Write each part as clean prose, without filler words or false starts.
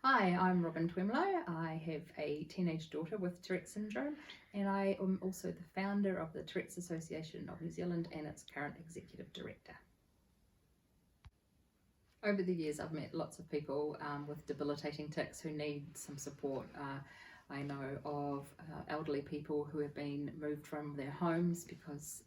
Hi, I'm Robyn Twemlow. I have a teenage daughter with Tourette's syndrome, and I am also the founder of the Tourette's Association of New Zealand and its current executive director. Over the years, I've met lots of people with debilitating tics who need some support. I know of elderly people who have been moved from their homes because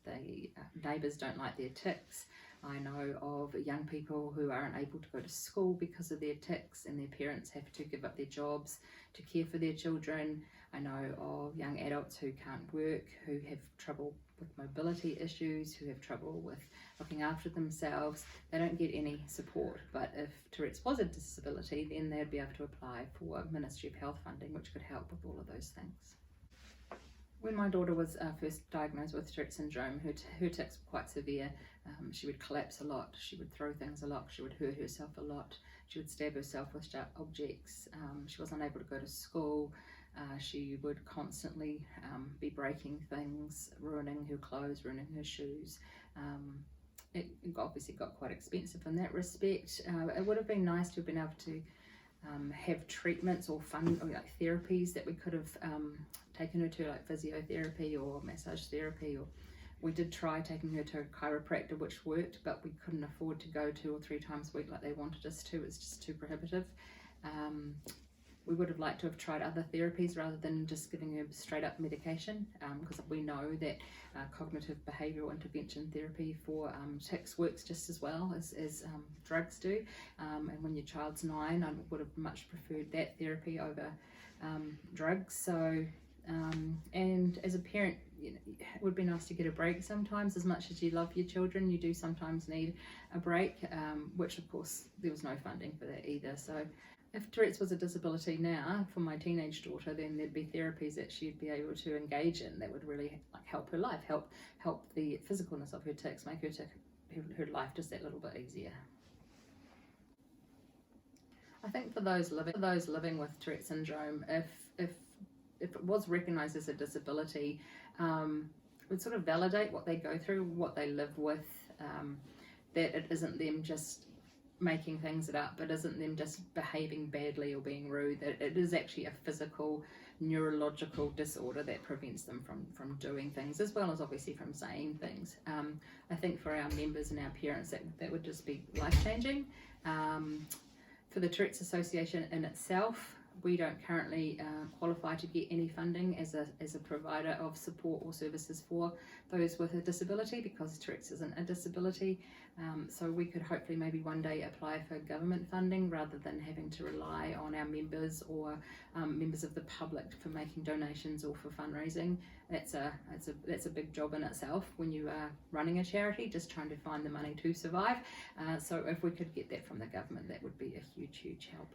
neighbours don't like their tics. I know of young people who aren't able to go to school because of their tics and their parents have to give up their jobs to care for their children. I know of young adults who can't work, who have trouble with mobility issues, who have trouble with looking after themselves. They don't get any support, but if Tourette's was a disability, then they'd be able to apply for Ministry of Health funding, which could help with all of those things. When my daughter was first diagnosed with Tourette's syndrome, her tics were quite severe. She would collapse a lot, she would throw things a lot, she would hurt herself a lot, she would stab herself with sharp objects, she was unable to go to school, she would constantly be breaking things, ruining her clothes, ruining her shoes. It obviously got quite expensive in that respect. It would have been nice to have been able to have treatments or like therapies that we could have taken her to, like physiotherapy or massage therapy, or we did try taking her to a chiropractor, which worked, but we couldn't afford to go 2 or 3 times a week like they wanted us to. It's just too prohibitive. We would have liked to have tried other therapies rather than just giving her straight up medication, because we know that cognitive behavioural intervention therapy for tics works just as well as drugs do. And when your child's 9, I would have much preferred that therapy over drugs. So, and as a parent, it would be nice to get a break sometimes. As much as you love your children, you do sometimes need a break, which of course there was no funding for that either. So if Tourette's was a disability now for my teenage daughter, then there'd be therapies that she'd be able to engage in that would really help her life, help the physicalness of her tics, make her life just that little bit easier. I think for those living with Tourette's syndrome, if it was recognised as a disability, it would sort of validate what they go through, what they live with, that it isn't them just making things up, it isn't them just behaving badly or being rude, that it is actually a physical neurological disorder that prevents them from doing things, as well as obviously from saying things. I think for our members and our parents that would just be life-changing. For the Tourette's Association in itself, we don't currently qualify to get any funding as a provider of support or services for those with a disability, because Tourette's isn't a disability. So we could hopefully maybe one day apply for government funding rather than having to rely on our members or members of the public for making donations or for fundraising. That's a big job in itself when you are running a charity, just trying to find the money to survive. So if we could get that from the government, that would be a huge help.